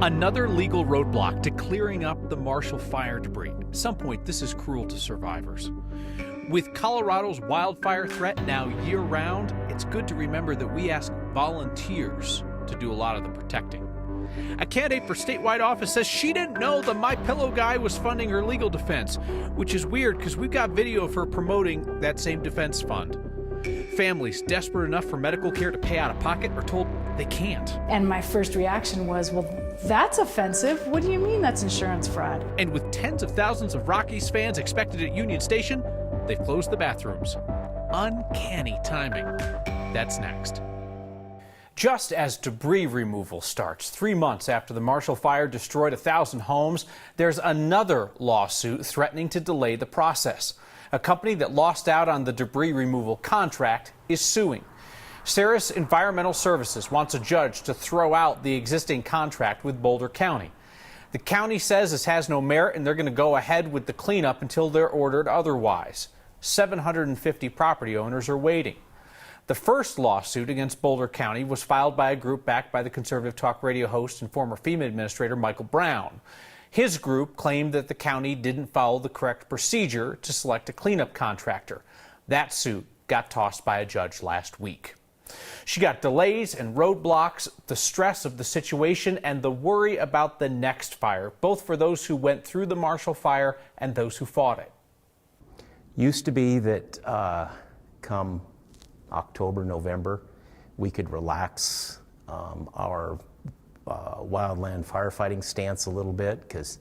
Another legal roadblock to clearing up the Marshall Fire debris. At some point, this is cruel to survivors. With Colorado's wildfire threat now year-round, it's good to remember that we ask volunteers to do a lot of the protecting. A candidate for statewide office says she didn't know the MyPillow guy was funding her legal defense, which is weird because we've got video of her promoting that same defense fund. Families desperate enough for medical care to pay out of pocket are told they can't. And my first reaction was, well, that's offensive. What do you mean that's insurance fraud? And with tens of thousands of Rockies fans expected at Union Station, they've closed the bathrooms. Uncanny timing. That's next. Just as debris removal starts 3 months after the Marshall Fire destroyed 1,000 homes, there's another lawsuit threatening to delay the process. A company that lost out on the debris removal contract is suing. Saris Environmental Services wants a judge to throw out the existing contract with Boulder County. The county says this has no merit and they're going to go ahead with the cleanup until they're ordered otherwise. 750 property owners are waiting. The first lawsuit against Boulder County was filed by a group backed by the conservative talk radio host and former FEMA administrator Michael Brown. His group claimed that the county didn't follow the correct procedure to select a cleanup contractor. That suit got tossed by a judge last week. She got delays and roadblocks, the stress of the situation, and the worry about the next fire, both for those who went through the Marshall Fire and those who fought it. Used to be that come October, November, we could relax our wildland firefighting stance a little bit because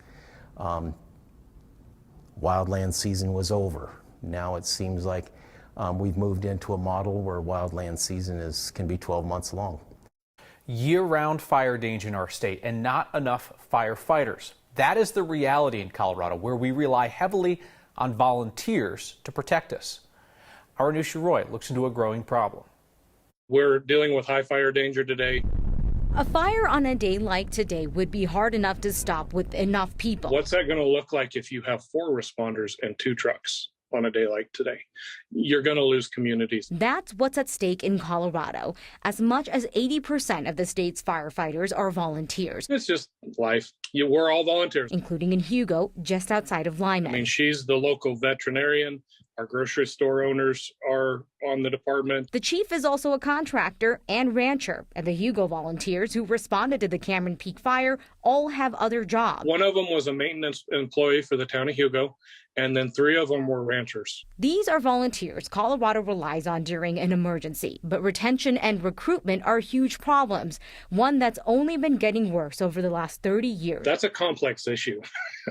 wildland season was over. Now it seems like we've moved into a model where wildland season can be 12 months long. Year-round fire danger in our state and not enough firefighters. That is the reality in Colorado, where we rely heavily on volunteers to protect us. Our Anusha Roy looks into a growing problem. We're dealing with high fire danger today. A fire on a day like today would be hard enough to stop with enough people. What's that going to look like if you have 4 responders and 2 trucks on a day like today? You're going to lose communities. That's what's at stake in Colorado. As much as 80% of the state's firefighters are volunteers. It's just life. We're all volunteers. Including in Hugo, just outside of Lyman. I mean, she's the local veterinarian. Our grocery store owners are on the department. The chief is also a contractor and rancher, and the Hugo volunteers who responded to the Cameron Peak fire all have other jobs. One of them was a maintenance employee for the town of Hugo, and then 3 of them were ranchers. These are volunteers Colorado relies on during an emergency, but retention and recruitment are huge problems, one that's only been getting worse over the last 30 years. That's a complex issue,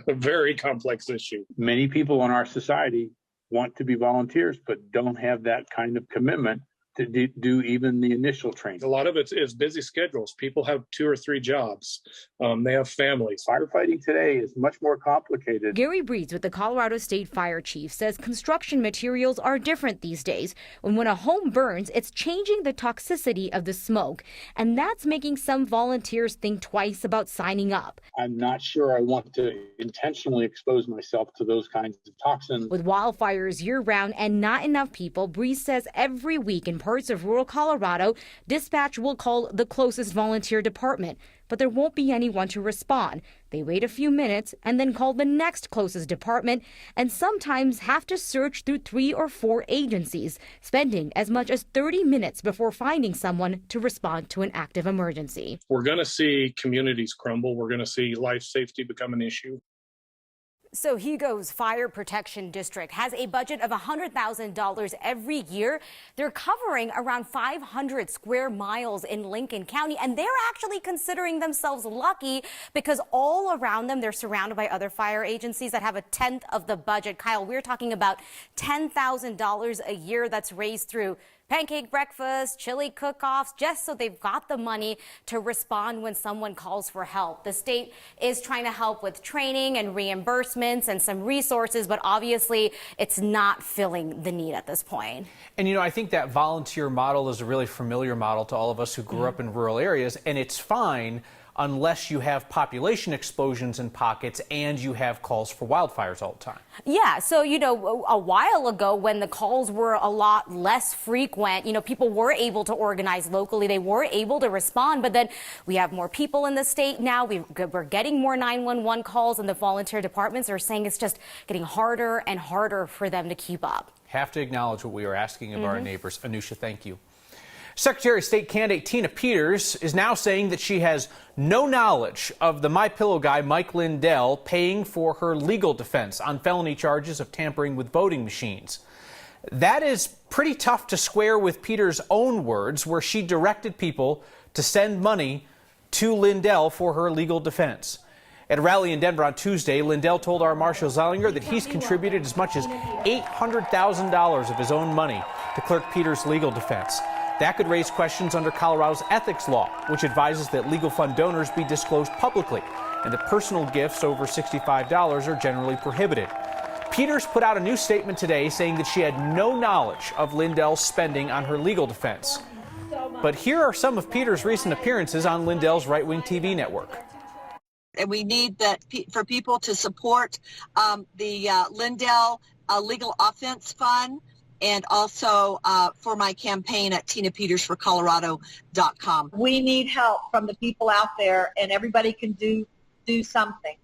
a very complex issue. Many people in our society want to be volunteers, but don't have that kind of commitment to do even the initial training. A lot of it is busy schedules. People have 2 or 3 jobs. They have families. Firefighting today is much more complicated. Gary Breeds with the Colorado State Fire Chief says construction materials are different these days. When a home burns, it's changing the toxicity of the smoke. And that's making some volunteers think twice about signing up. I'm not sure I want to intentionally expose myself to those kinds of toxins. With wildfires year-round and not enough people, Breeze says every week in parts of rural Colorado, dispatch will call the closest volunteer department, but there won't be anyone to respond. They wait a few minutes and then call the next closest department and sometimes have to search through 3 or 4 agencies, spending as much as 30 minutes before finding someone to respond to an active emergency. We're going to see communities crumble. We're going to see life safety become an issue. So Hugo's Fire Protection District has a budget of $100,000 every year. They're covering around 500 square miles in Lincoln County, and they're actually considering themselves lucky because all around them, they're surrounded by other fire agencies that have a tenth of the budget. Kyle, we're talking about $10,000 a year that's raised through pancake breakfast, chili cook-offs, just so they've got the money to respond when someone calls for help. The state is trying to help with training and reimbursements and some resources, but obviously it's not filling the need at this point. And, I think that volunteer model is a really familiar model to all of us who grew up in rural areas, and it's fine unless you have population explosions in pockets and you have calls for wildfires all the time. Yeah, so, a while ago when the calls were a lot less frequent, people were able to organize locally. They were able to respond. But then we have more people in the state now. We're getting more 911 calls, and the volunteer departments are saying it's just getting harder and harder for them to keep up. Have to acknowledge what we are asking of our neighbors. Anusha, thank you. Secretary of State candidate Tina Peters is now saying that she has no knowledge of the MyPillow guy, Mike Lindell, paying for her legal defense on felony charges of tampering with voting machines. That is pretty tough to square with Peters' own words, where she directed people to send money to Lindell for her legal defense. At a rally in Denver on Tuesday, Lindell told our Marshall Zellinger that he's contributed as much as $800,000 of his own money to Clerk Peters' legal defense. That could raise questions under Colorado's ethics law, which advises that legal fund donors be disclosed publicly and that personal gifts over $65 are generally prohibited. Peters put out a new statement today saying that she had no knowledge of Lindell's spending on her legal defense. But here are some of Peters' recent appearances on Lindell's right-wing TV network. And we need that for people to support the Lindell Legal Offense Fund, and also for my campaign at tinapetersforcolorado.com. We need help from the people out there, and everybody can do something.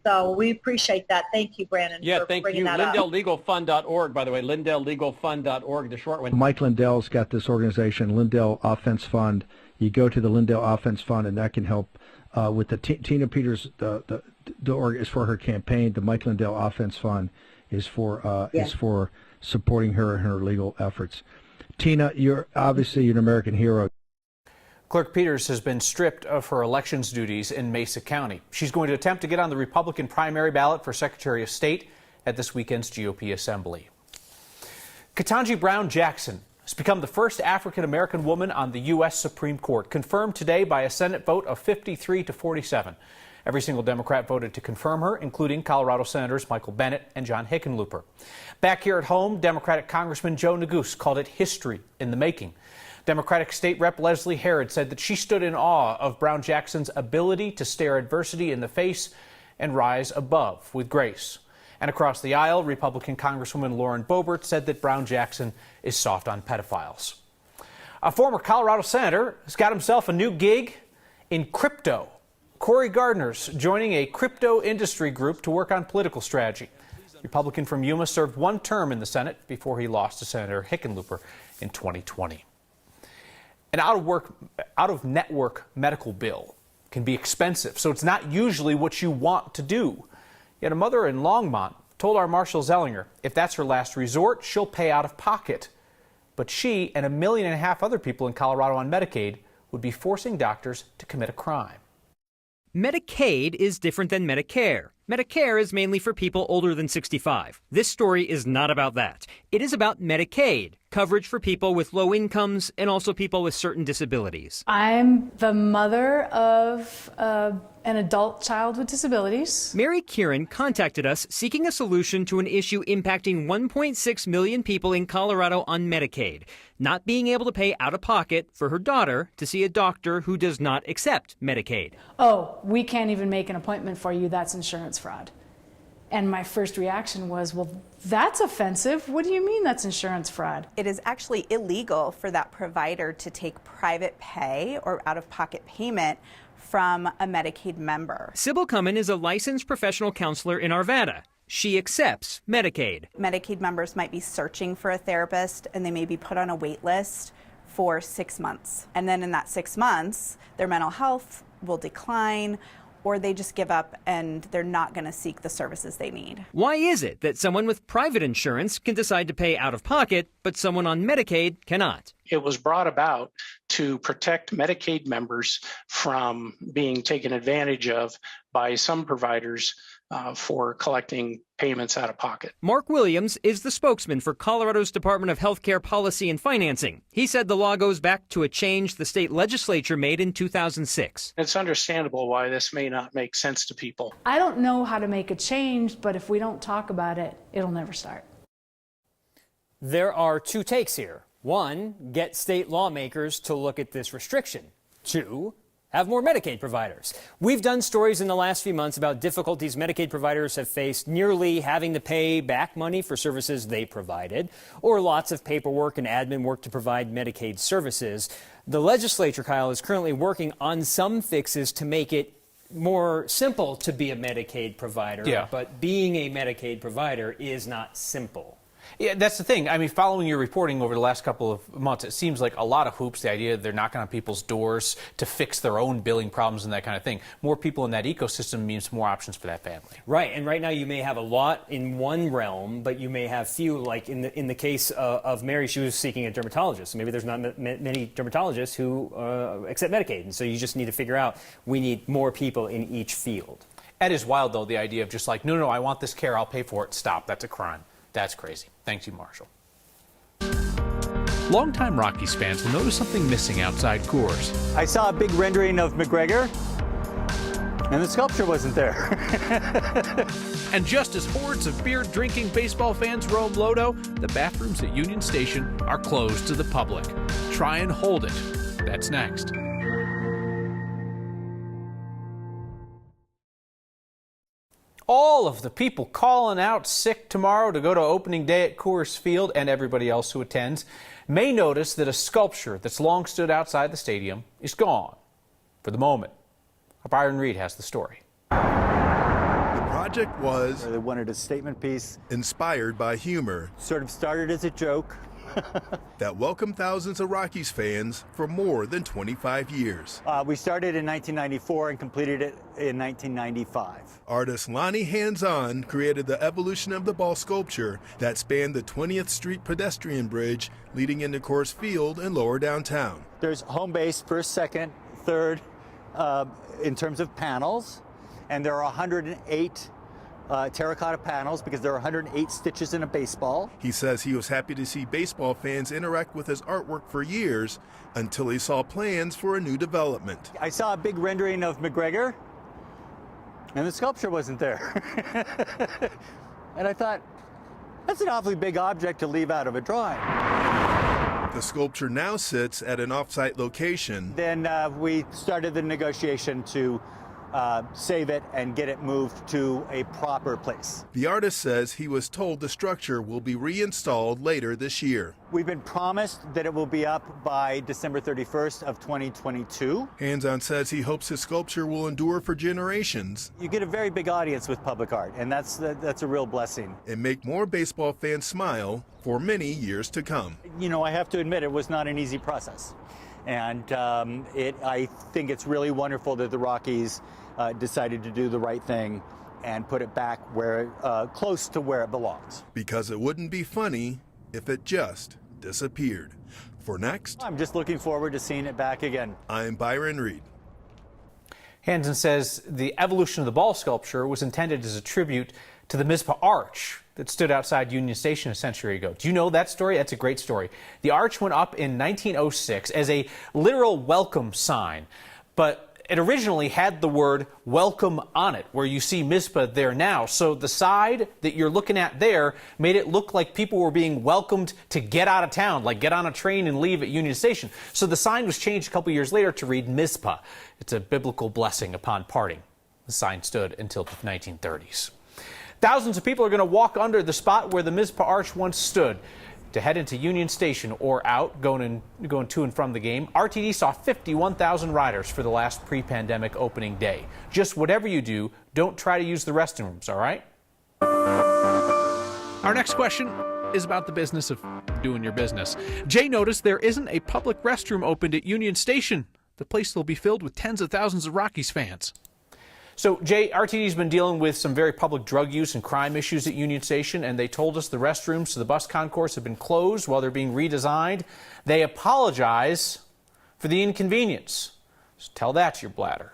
So we appreciate that. Thank you, Brandon. Yeah, thank you. LindellLegalFund.org, by the way, LindellLegalFund.org, the short one. Mike Lindell's got this organization, Lindell Offense Fund. You go to the Lindell Offense Fund, and that can help with the Tina Peters. The org is for her campaign. The Mike Lindell Offense Fund is for supporting her in her legal efforts. Tina, you're obviously an American hero. Clerk Peters has been stripped of her elections duties in Mesa County. She's going to attempt to get on the Republican primary ballot for Secretary of State at this weekend's GOP Assembly. Ketanji Brown Jackson has become the first African-American woman on the U.S. Supreme Court, confirmed today by a Senate vote of 53 to 47. Every single Democrat voted to confirm her, including Colorado Senators Michael Bennet and John Hickenlooper. Back here at home, Democratic Congressman Joe Neguse called it history in the making. Democratic State Rep Leslie Herod said that she stood in awe of Brown Jackson's ability to stare adversity in the face and rise above with grace. And across the aisle, Republican Congresswoman Lauren Boebert said that Brown Jackson is soft on pedophiles. A former Colorado senator has got himself a new gig in crypto. Corey Gardner's joining a crypto industry group to work on political strategy. Republican from Yuma served one term in the Senate before he lost to Senator Hickenlooper in 2020. An out-of-network medical bill can be expensive, so it's not usually what you want to do. Yet a mother in Longmont told our Marshall Zellinger if that's her last resort, she'll pay out of pocket. But she and 1.5 million other people in Colorado on Medicaid would be forcing doctors to commit a crime. Medicaid is different than Medicare. Medicare is mainly for people older than 65. This story is not about that. It is about Medicaid, coverage for people with low incomes and also people with certain disabilities. I'm the mother of an adult child with disabilities. Mary Kieran contacted us seeking a solution to an issue impacting 1.6 million people in Colorado on Medicaid, not being able to pay out of pocket for her daughter to see a doctor who does not accept Medicaid. Oh, we can't even make an appointment for you. That's insurance fraud. And my first reaction was, well, that's offensive. What do you mean that's insurance fraud? It is actually illegal for that provider to take private pay or out-of-pocket payment from a Medicaid member. Sybil Cummin is a licensed professional counselor in Arvada. She accepts Medicaid. Medicaid members might be searching for a therapist and they may be put on a wait list for 6 months. And then in that 6 months, their mental health will decline, or they just give up and they're not going to seek the services they need. Why is it that someone with private insurance can decide to pay out of pocket, but someone on Medicaid cannot? It was brought about to protect Medicaid members from being taken advantage of by some providers for collecting payments out of pocket. Mark Williams is the spokesman for Colorado's Department of Healthcare Policy and Financing. He said the law goes back to a change the state legislature made in 2006. It's understandable why this may not make sense to people. I don't know how to make a change, but if we don't talk about it, it'll never start. There are two takes here. One, get state lawmakers to look at this restriction. Two, have more Medicaid providers. We've done stories in the last few months about difficulties Medicaid providers have faced nearly having to pay back money for services they provided, or lots of paperwork and admin work to provide Medicaid services. The legislature, Kyle, is currently working on some fixes to make it more simple to be a Medicaid provider, but being a Medicaid provider is not simple. Yeah, that's the thing. I mean, following your reporting over the last couple of months, it seems like a lot of hoops, the idea that they're knocking on people's doors to fix their own billing problems and that kind of thing. More people in that ecosystem means more options for that family. Right, and right now you may have a lot in one realm, but you may have few, like in the case of Mary, she was seeking a dermatologist. So maybe there's not many dermatologists who accept Medicaid, and so you just need to figure out, we need more people in each field. That is wild, though, the idea of just like, no, I want this care, I'll pay for it, stop, that's a crime. That's crazy. Thank you, Marshall. Longtime Rockies fans will notice something missing outside Coors. I saw a big rendering of McGregor, and the sculpture wasn't there. And just as hordes of beer-drinking baseball fans roam Lodo, the bathrooms at Union Station are closed to the public. Try and hold it. That's next. All of the people calling out sick tomorrow to go to opening day at Coors Field, and everybody else who attends, may notice that a sculpture that's long stood outside the stadium is gone for the moment. Byron Reed has the story. The project was They wanted a statement piece. inspired by humor Sort of started as a joke. that welcomed thousands of Rockies fans for more than 25 years. We started in 1994 and completed it in 1995. Artist Lonnie Hands-On created the evolution of the ball sculpture that spanned the 20th Street pedestrian bridge leading into Coors Field in lower downtown. There's home base, first, second, third, in terms of panels, and there are 108 terracotta panels because there are 108 stitches in a baseball. He says he was happy to see baseball fans interact with his artwork for years until he saw plans for a new development. I saw a big rendering of McGregor, and the sculpture wasn't there. And I thought, that's an awfully big object to leave out of a drawing. The sculpture now sits at an off-site location. Then we started the negotiation to save it and get it moved to a proper place. The artist says he was told the structure will be reinstalled later this year. We've been promised that it will be up by December 31st of 2022. Hands-On says he hopes his sculpture will endure for generations. You get a very big audience with public art, and that's a real blessing. And make more baseball fans smile for many years to come. You know, I have to admit it was not an easy process. And I think it's really wonderful that the Rockies decided to do the right thing and put it back where close to where it belongs. Because it wouldn't be funny if it just disappeared. For Next, I'm just looking forward to seeing it back again. I'm Byron Reed. Hansen says the evolution of the ball sculpture was intended as a tribute to the Mizpah Arch that stood outside Union Station a century ago. Do you know that story? That's a great story. The arch went up in 1906 as a literal welcome sign, but it originally had the word welcome on it, where you see Mizpah there now. So the side that you're looking at there made it look like people were being welcomed to get out of town, like get on a train and leave at Union Station. So the sign was changed a couple years later to read Mizpah. It's a biblical blessing upon parting. The sign stood until the 1930s. Thousands of people are going to walk under the spot where the Mizpah Arch once stood to head into Union Station or out, going to and from the game. RTD saw 51,000 riders for the last pre-pandemic opening day. Just whatever you do, don't try to use the restrooms, all right? Our next question is about the business of doing your business. Jay noticed there isn't a public restroom opened at Union Station. The place will be filled with tens of thousands of Rockies fans. So, Jay, RTD's been dealing with some very public drug use and crime issues at Union Station, and they told us the restrooms to the bus concourse have been closed while they're being redesigned. They apologize for the inconvenience. So tell that to your bladder.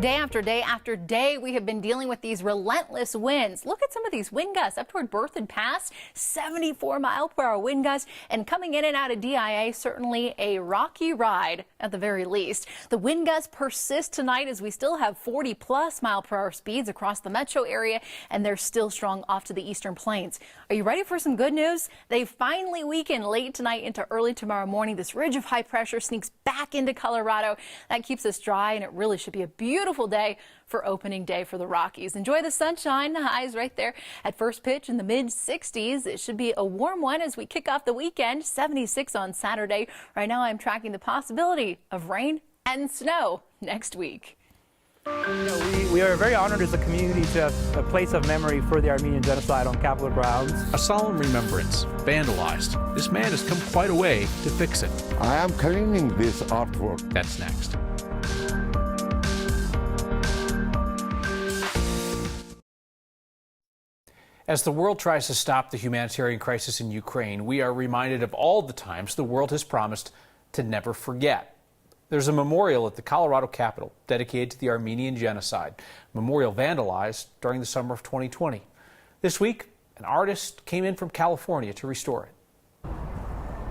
Day after day after day, we have been dealing with these relentless winds. Look at some of these wind gusts up toward Berthoud Pass, 74-mile-per-hour wind gusts, and coming in and out of DIA, certainly a rocky ride at the very least. The wind gusts persist tonight as we still have 40-plus mile-per-hour speeds across the metro area, and they're still strong off to the eastern plains. Are you ready for some good news? They finally weaken late tonight into early tomorrow morning. This ridge of high pressure sneaks back into Colorado. That keeps us dry, and it really should be a beautiful day for opening day for the Rockies. Enjoy the sunshine. The highs right there at first pitch in the mid-60s. It should be a warm one as we kick off the weekend. 76 on Saturday. Right now I'm tracking the possibility of rain and snow next week. We are very honored as a community to have a place of memory for the Armenian Genocide on Capitol grounds. A solemn remembrance, vandalized. This man has come quite a way to fix it. I am cleaning this artwork. That's next. As the world tries to stop the humanitarian crisis in Ukraine, we are reminded of all the times the world has promised to never forget. There's a memorial at the Colorado Capitol dedicated to the Armenian Genocide, a memorial vandalized during the summer of 2020. This week, an artist came in from California to restore it.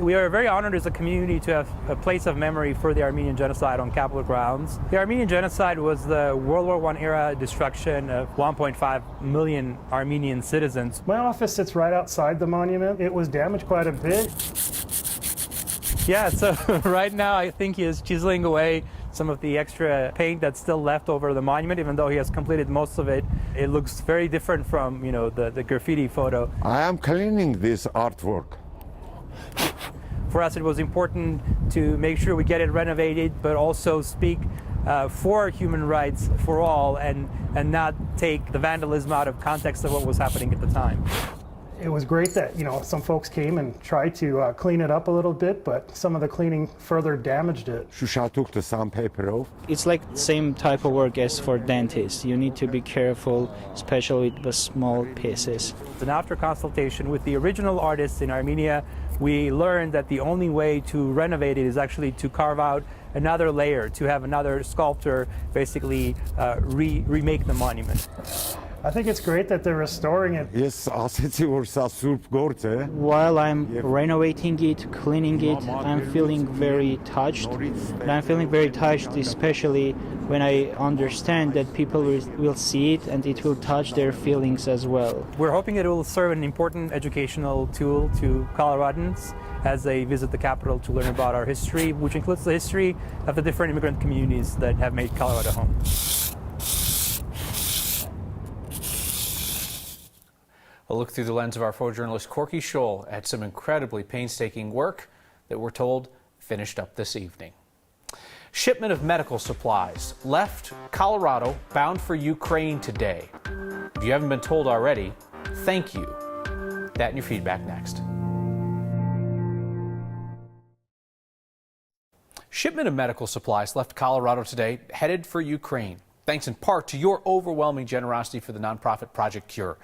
We are very honored as a community to have a place of memory for the Armenian Genocide on Capitol grounds. The Armenian Genocide was the World War I era destruction of 1.5 million Armenian citizens. My office sits right outside the monument. It was damaged quite a bit. Yeah, so right now I think he is chiseling away some of the extra paint that's still left over the monument, even though he has completed most of it. It looks very different from, the graffiti photo. I am cleaning this artwork. For us, it was important to make sure we get it renovated, but also speak for human rights for all and not take the vandalism out of context of what was happening at the time. It was great that, some folks came and tried to clean it up a little bit, but some of the cleaning further damaged it. Shusha took the sandpaper off. It's like the same type of work as for dentists. You need to be careful, especially with the small pieces. And after consultation with the original artists in Armenia, we learned that the only way to renovate it is actually to carve out another layer, to have another sculptor basically remake the monument. I think it's great that they're restoring it. Yes, while I'm renovating it, cleaning it, I'm feeling very touched. And I'm feeling very touched, especially when I understand that people will see it and it will touch their feelings as well. We're hoping that it will serve an important educational tool to Coloradans as they visit the Capitol to learn about our history, which includes the history of the different immigrant communities that have made Colorado home. A look through the lens of our photojournalist Corky Scholl at some incredibly painstaking work that we're told finished up this evening. Shipment of medical supplies left Colorado bound for Ukraine today. If you haven't been told already, thank you. That and your feedback next. Shipment of medical supplies left Colorado today, headed for Ukraine, thanks in part to your overwhelming generosity for the nonprofit Project Cure.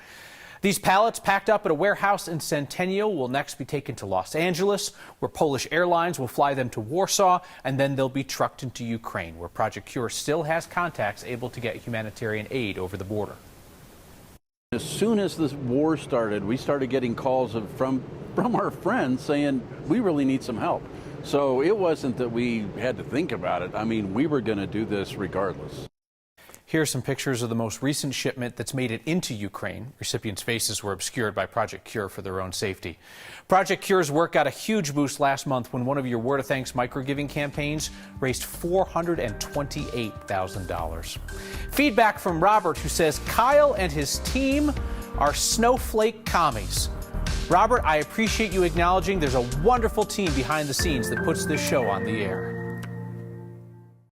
These pallets packed up at a warehouse in Centennial will next be taken to Los Angeles, where Polish Airlines will fly them to Warsaw, and then they'll be trucked into Ukraine, where Project Cure still has contacts able to get humanitarian aid over the border. As soon as this war started, we started getting calls from our friends saying, we really need some help. So it wasn't that we had to think about it. I mean, we were going to do this regardless. Here are some pictures of the most recent shipment that's made it into Ukraine. Recipients' faces were obscured by Project Cure for their own safety. Project Cure's work got a huge boost last month when one of your Word of Thanks micro-giving campaigns raised $428,000. Feedback from Robert, who says Kyle and his team are snowflake commies. Robert, I appreciate you acknowledging there's a wonderful team behind the scenes that puts this show on the air.